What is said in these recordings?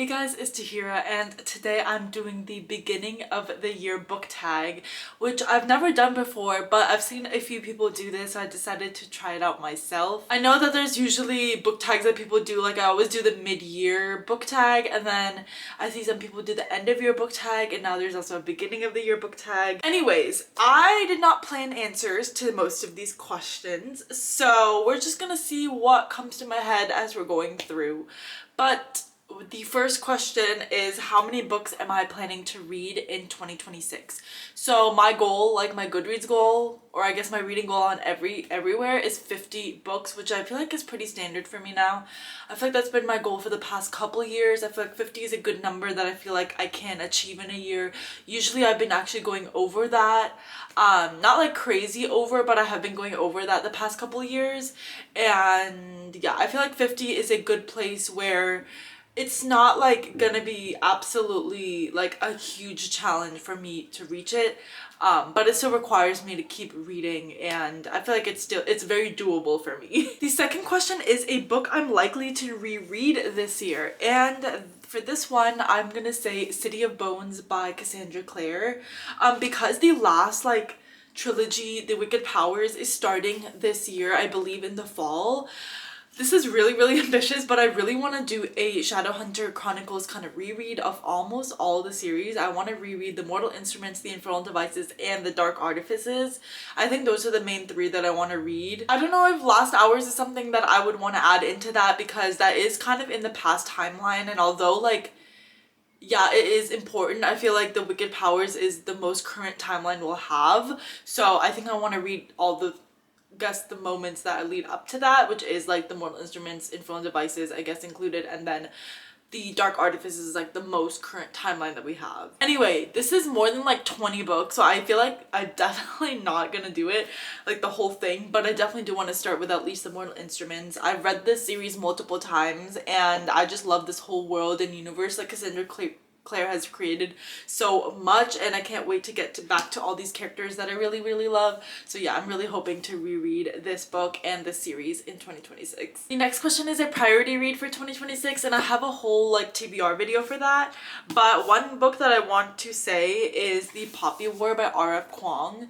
Hey guys, it's Tahira, and today I'm doing the beginning of the year book tag, which I've never done before, but I've seen a few people do this, so I decided to try it out myself. I know that there's usually book tags that people do, like I always do the mid-year book tag, and then I see some people do the end of year book tag, and now there's also a beginning of the year book tag. Anyways, I did not plan answers to most of these questions, so we're just gonna see what comes to my head as we're going through. But the first question is, how many books am I planning to read in 2026? So my goal, like my Goodreads goal, or I guess my reading goal on everywhere is 50 books, which I feel like is pretty standard for me now. I feel like that's been my goal for the past couple years. I feel like 50 is a good number that I feel like I can achieve in a year. Usually I've been actually going over that. Not like crazy over, but I have been going over that the past couple years. And yeah, I feel like 50 is a good place where it's not like gonna be absolutely like a huge challenge for me to reach it, but it still requires me to keep reading, and I feel like it's very doable for me. The second question is a book I'm likely to reread this year, and for this one I'm gonna say City of Bones by Cassandra Clare, because the last like trilogy, The Wicked Powers, is starting this year, I believe in the fall. This is really ambitious, but I really want to do a Shadowhunter Chronicles kind of reread of almost all the series. I want to reread The Mortal Instruments, The Infernal Devices, and The Dark Artifices. I think those are the main three that I want to read. I don't know if Last Hours is something that I would want to add into that, because that is kind of in the past timeline, and although like yeah, it is important, I feel like The Wicked Powers is the most current timeline we'll have. So I think I want to read all the moments that lead up to that, which is like The Mortal Instruments, Infernal Devices, I guess included, and then The Dark Artifices is like the most current timeline that we have. Anyway, this is more than like 20 books, so I feel like I'm definitely not gonna do it like the whole thing, but I definitely do want to start with at least The Mortal Instruments. I've read this series multiple times and I just love this whole world and universe that Cassandra Clare has created so much, and I can't wait to get back to all these characters that I really love. So yeah, I'm really hoping to reread this book and this series in 2026. The next question is a priority read for 2026, and I have a whole like TBR video for that, but one book that I want to say is The Poppy War by R.F. Kuang.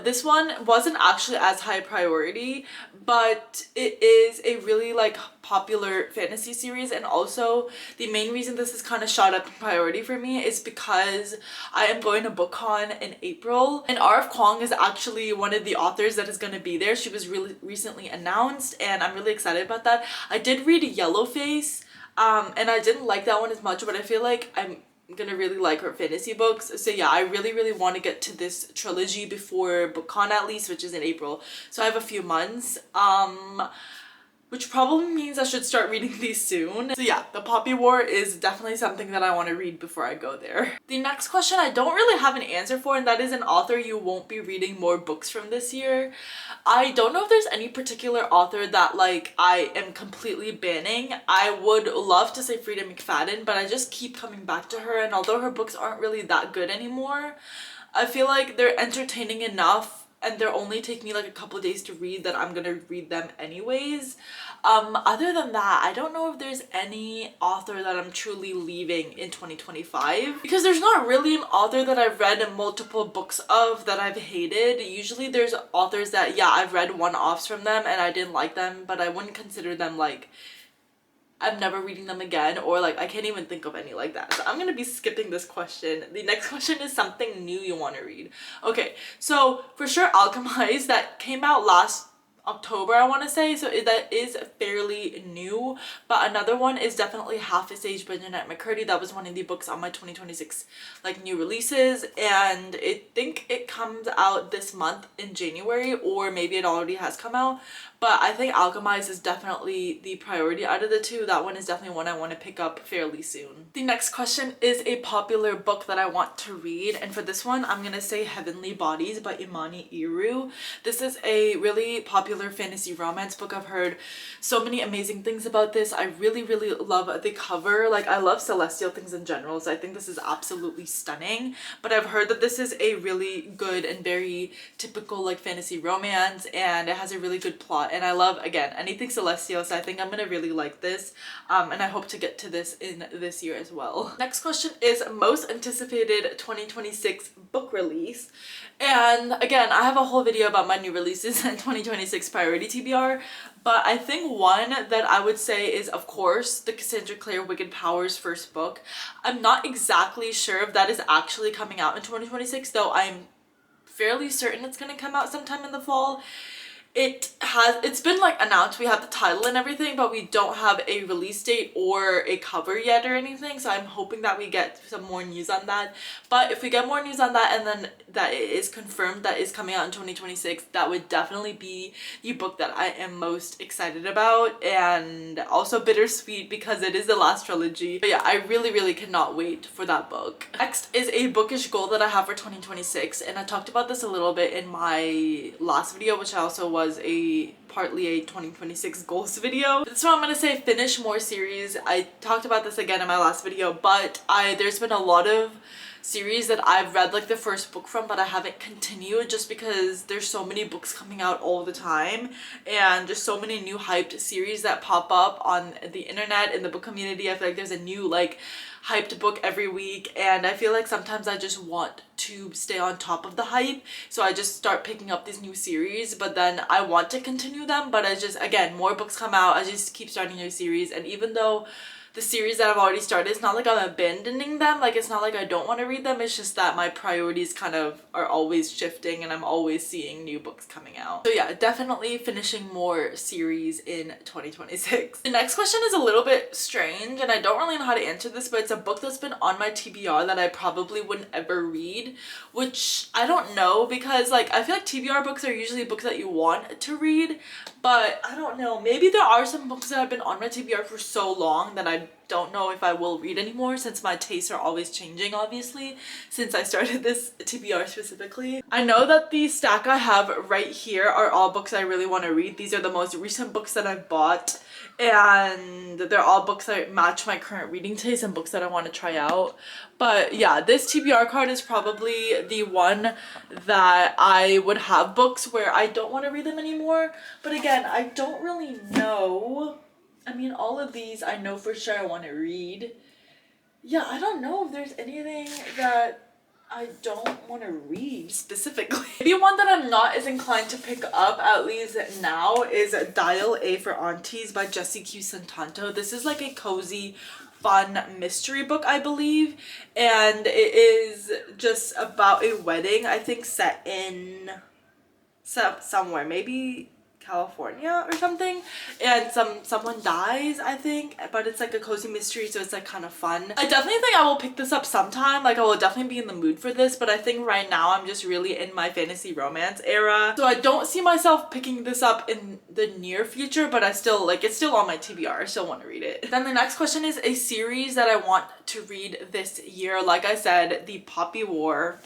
This one wasn't actually as high priority, but it is a really like popular fantasy series, and also the main reason this is kind of shot up in priority for me is because I am going to BookCon in April, and R.F. Kuang is actually one of the authors that is going to be there. She was really recently announced, and I'm really excited about that. I did read Yellowface, and I didn't like that one as much, but I feel like I'm gonna really like her fantasy books. So yeah, I really want to get to this trilogy before BookCon at least, which is in April. So I have a few months. Which probably means I should start reading these soon. So yeah, The Poppy War is definitely something that I want to read before I go there. The next question I don't really have an answer for, and that is an author you won't be reading more books from this year. I don't know if there's any particular author that like I am completely banning. I would love to say Frida McFadden, but I just keep coming back to her, and although her books aren't really that good anymore, I feel like they're entertaining enough and they're only take me like a couple of days to read that I'm gonna read them anyways. Other than that, I don't know if there's any author that I'm truly leaving in 2025, because there's not really an author that I've read multiple books of that I've hated. Usually there's authors that, yeah, I've read one-offs from them and I didn't like them, but I wouldn't consider them like I'm never reading them again, or like I can't even think of any like that. So I'm gonna be skipping this question. The next question is something new you want to read. Okay, so for sure Alchemize, that came out last October, I want to say, so that is fairly new. But another one is definitely Half a Sage by Jeanette McCurdy. That was one of the books on my 2026 like new releases, and I think it comes out this month in January, or maybe it already has come out. But I think Alchemize is definitely the priority out of the two. That one is definitely one I want to pick up fairly soon. The next question is a popular book that I want to read, and for this one I'm gonna say Heavenly Bodies by Imani Iru. This is a really popular fantasy romance book. I've heard so many amazing things about this. I really love the cover. Like, I love celestial things in general, so I think this is absolutely stunning. But I've heard that this is a really good and very typical like fantasy romance, and it has a really good plot and I love, again, anything celestial, so I think I'm gonna really like this, and I hope to get to this in this year as well. Next question is most anticipated 2026 book release, and again, I have a whole video about my new releases and 2026 priority TBR, but I think one that I would say is, of course, the Cassandra Clare Wicked Powers first book. I'm not exactly sure if that is actually coming out in 2026, though I'm fairly certain it's gonna come out sometime in the fall. It's been like announced, we have the title and everything, but we don't have a release date or a cover yet or anything, so I'm hoping that we get some more news on that. But if we get more news on that and then that it is confirmed that is coming out in 2026, that would definitely be the book that I am most excited about, and also bittersweet because it is the last trilogy. But yeah, I really cannot wait for that book. Next is a bookish goal that I have for 2026, and I talked about this a little bit in my last video, which I also was partly a 2026 goals video. This one I'm gonna say finish more series. I talked about this again in my last video, but there's been a lot of series that I've read like the first book from, but I haven't continued just because there's so many books coming out all the time, and there's so many new hyped series that pop up on the internet, in the book community. I feel like there's a new like hyped book every week, and I feel like sometimes I just want to stay on top of the hype, so I just start picking up these new series, but then I want to continue them, but I just, again, more books come out, I just keep starting new series, and even though the series that I've already started, it's not like I'm abandoning them, like it's not like I don't want to read them, it's just that my priorities kind of are always shifting and I'm always seeing new books coming out. So yeah, definitely finishing more series in 2026. The next question is a little bit strange and I don't really know how to answer this, but it's a book that's been on my TBR that I probably wouldn't ever read, which I don't know, because like I feel like TBR books are usually books that you want to read, but I don't know, maybe there are some books that have been on my TBR for so long that I don't know if I will read anymore, since my tastes are always changing, obviously, since I started this TBR specifically. I know that the stack I have right here are all books I really want to read. These are the most recent books that I've bought, and they're all books that match my current reading taste and books that I want to try out. But yeah, this TBR card is probably the one that I would have books where I don't want to read them anymore. But again, I don't really know. I mean, all of these I know for sure I want to read. Yeah, I don't know if there's anything that I don't want to read specifically. Maybe one that I'm not as inclined to pick up, at least now, is Dial A for Aunties by Jessie Q Santanto. This is like a cozy, fun mystery book, I believe, and it is just about a wedding, I think, set in somewhere, maybe California or something, and someone dies, I think, but it's like a cozy mystery, so it's like kind of fun. I definitely think I will pick this up sometime, like I will definitely be in the mood for this, but I think right now I'm just really in my fantasy romance era, so I don't see myself picking this up in the near future, but I still, like, it's still on my TBR, I still want to read it. Then the next question is a series that I want to read this year. Like I said, the Poppy War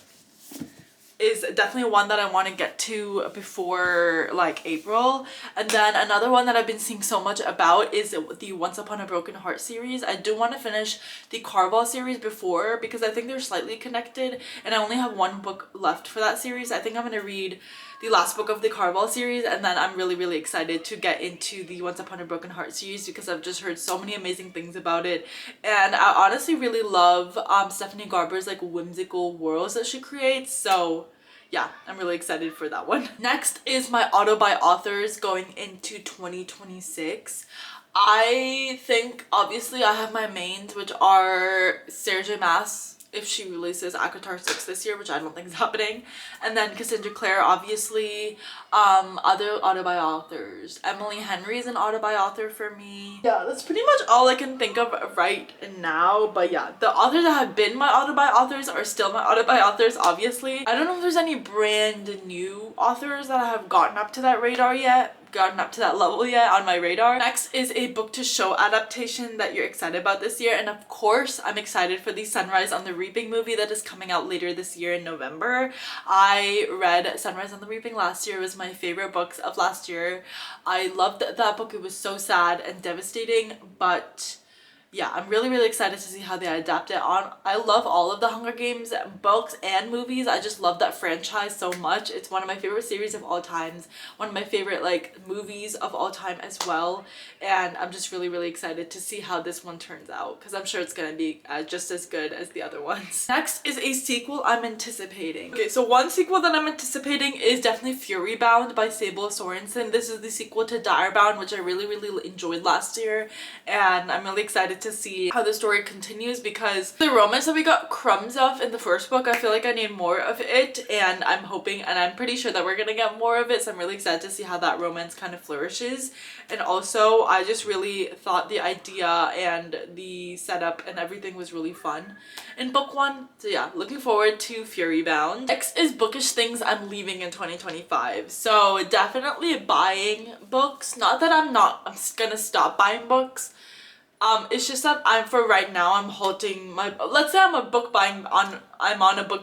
is definitely one that I want to get to before like April. And then another one that I've been seeing so much about is the Once Upon a Broken Heart series. I do want to finish the Carval series before, because I think they're slightly connected, and I only have one book left for that series. I think I'm going to read the last book of the Carval series, and then I'm really excited to get into the Once Upon a Broken Heart series, because I've just heard so many amazing things about it, and I honestly really love Stephanie Garber's like whimsical worlds that she creates, so yeah, I'm really excited for that one. Next is my auto-buy authors going into 2026. I think obviously I have my mains, which are Sarah J Maas, if she releases ACOTAR 6 this year, which I don't think is happening, and then Cassandra Clare, obviously. Other auto-buy authors, Emily Henry is an auto-buy author for me. Yeah, that's pretty much all I can think of right now, but yeah, the authors that have been my auto-buy authors are still my auto-buy authors, obviously. I don't know if there's any brand new authors that have gotten up to that radar yet, gotten up to that level yet on my radar. Next is a book to show adaptation that you're excited about this year, and of course I'm excited for the Sunrise on the Reaping movie that is coming out later this year in November. I read Sunrise on the Reaping last year. It was my favorite books of last year. I loved that book. It was so sad and devastating, but yeah, I'm really excited to see how they adapt it on. I love all of the Hunger Games books and movies. I just love that franchise so much. It's one of my favorite series of all times, one of my favorite like movies of all time as well, and I'm just really excited to see how this one turns out because I'm sure it's gonna be just as good as the other ones. Next is a sequel I'm anticipating. Okay, so one sequel that I'm anticipating is definitely Fury Bound by Sable Sorensen. This is the sequel to Dire Bound, which I really enjoyed last year, and I'm really excited to see how the story continues because the romance that we got crumbs of in the first book, I feel like I need more of it, and I'm hoping and I'm pretty sure that we're gonna get more of it, so I'm really excited to see how that romance kind of flourishes. And also I just really thought the idea and the setup and everything was really fun in book one, so yeah, looking forward to Fury Bound. Next is bookish things I'm leaving in 2025, so definitely buying books. Not that I'm gonna stop buying books. It's just that for right now, I'm halting my, let's say I'm on a book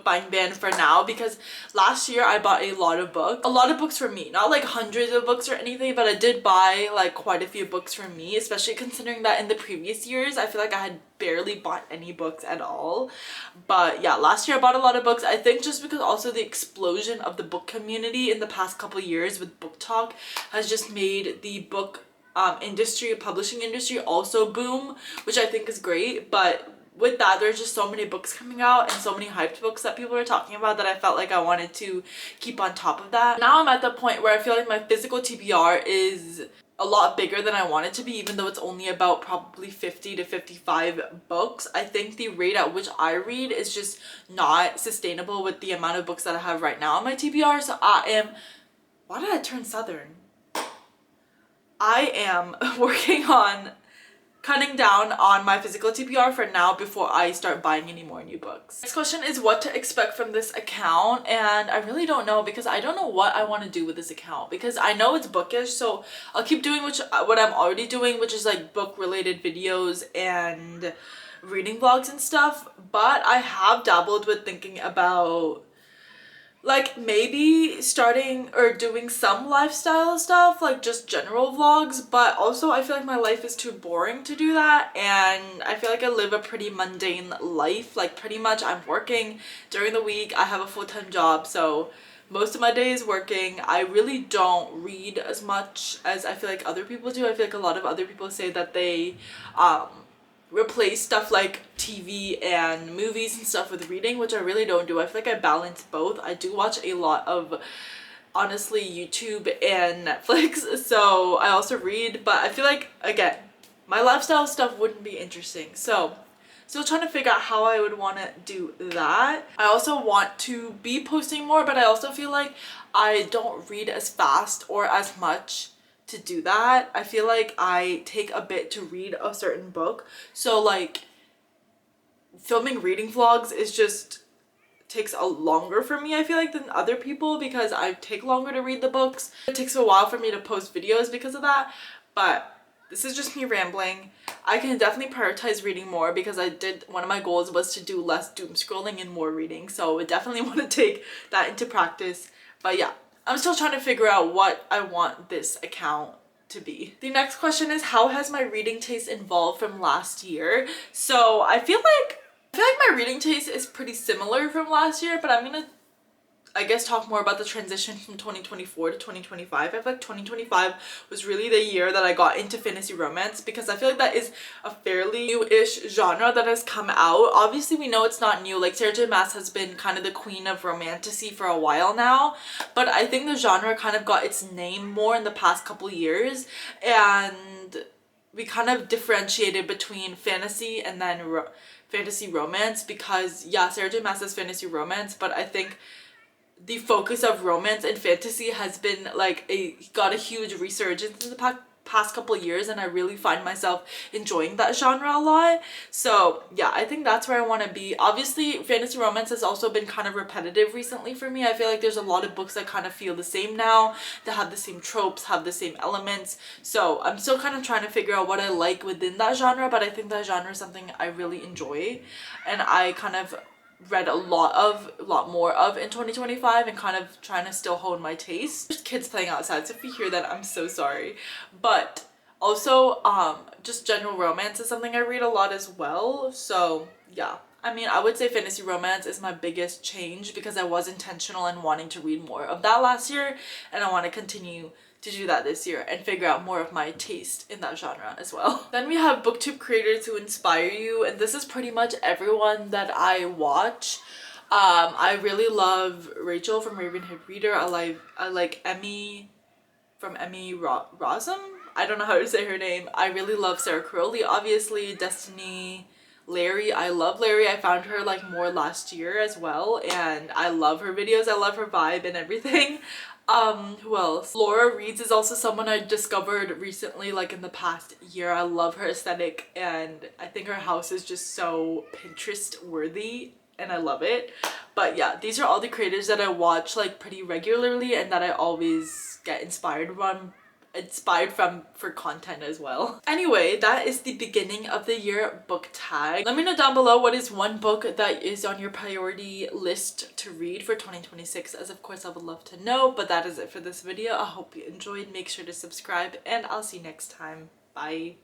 buying ban for now, because last year I bought a lot of books for me, not like hundreds of books or anything, but I did buy like quite a few books for me, especially considering that in the previous years, I feel like I had barely bought any books at all. But yeah, last year I bought a lot of books, I think just because also the explosion of the book community in the past couple years with Book Talk has just made the book publishing industry also boom, which I think is great. But with that, there's just so many books coming out and so many hyped books that people are talking about that I felt like I wanted to keep on top of that. Now I'm at the point where I feel like my physical TBR is a lot bigger than I want it to be, even though it's only about probably 50 to 55 books. I think the rate at which I read is just not sustainable with the amount of books that I have right now on my TBR. So why did I turn southern? I am working on cutting down on my physical TBR for now before I start buying any more new books. Next question is what to expect from this account, and I really don't know because I don't know what I want to do with this account, because I know it's bookish, so I'll keep doing what I'm already doing, which is like book related videos and reading vlogs and stuff. But I have dabbled with thinking about like maybe starting or doing some lifestyle stuff, like just general vlogs, but also I feel like my life is too boring to do that, and I feel like I live a pretty mundane life. Like pretty much I'm working during the week, I have a full-time job, so most of my day is working. I really don't read as much as I feel like other people do. I feel like a lot of other people say that they replace stuff like TV and movies and stuff with reading, which I really don't do. I feel like I balance both. I do watch a lot of, honestly, YouTube and Netflix, so I also read, but I feel like, again, my lifestyle stuff wouldn't be interesting. So still trying to figure out how I would want to do that. I also want to be posting more, but I also feel like I don't read as fast or as much to do that. I feel like I take a bit to read a certain book, so like filming reading vlogs is just takes a longer for me, I feel like, than other people, because I take longer to read the books. It takes a while for me to post videos because of that, but this is just me rambling. I can definitely prioritize reading more because one of my goals was to do less doom scrolling and more reading, so I definitely want to take that into practice. But yeah, I'm still trying to figure out what I want this account to be. The next question is, how has my reading taste evolved from last year? So I feel like my reading taste is pretty similar from last year, but I'm gonna, I guess, talk more about the transition from 2024 to 2025. I feel like 2025 was really the year that I got into fantasy romance, because I feel like that is a fairly new-ish genre that has come out. Obviously, we know it's not new. Like, Sarah J Maas has been kind of the queen of romantasy for a while now, but I think the genre kind of got its name more in the past couple years, and we kind of differentiated between fantasy and then fantasy romance, because yeah, Sarah J Maas is fantasy romance, but I think the focus of romance and fantasy has been like got a huge resurgence in the past couple years, and I really find myself enjoying that genre a lot. So yeah, I think that's where I want to be. Obviously, fantasy romance has also been kind of repetitive recently for me. I feel like there's a lot of books that kind of feel the same now, that have the same tropes, have the same elements. So I'm still kind of trying to figure out what I like within that genre, but I think that genre is something I really enjoy, and I kind of read a lot more of in 2025, and kind of trying to still hone my taste. There's kids playing outside, so if you hear that, I'm so sorry. But Also, just general romance is something I read a lot as well. So yeah, I mean, I would say fantasy romance is my biggest change because I was intentional in wanting to read more of that last year, and I want to continue to do that this year and figure out more of my taste in that genre as well. Then we have booktube creators who inspire you, and this is pretty much everyone that I watch. I really love Rachel from Ravenhood Reader. I like Emmy from Emmy Rossum. I don't know how to say her name. I really love Sarah Crowley, obviously. Destiny, Larry. I love Larry. I found her like more last year as well, and I love her videos. I love her vibe and everything. Who else? Laura Reeds is also someone I discovered recently, like in the past year. I love her aesthetic, and I think her house is just so Pinterest worthy, and I love it. But yeah, these are all the creators that I watch like pretty regularly and that I always get inspired from for content as well. Anyway, that is the beginning of the year book tag. Let me know down below what is one book that is on your priority list to read for 2026, as of course I would love to know. But that is it for this video. I hope you enjoyed. Make sure to subscribe, and I'll see you next time. Bye.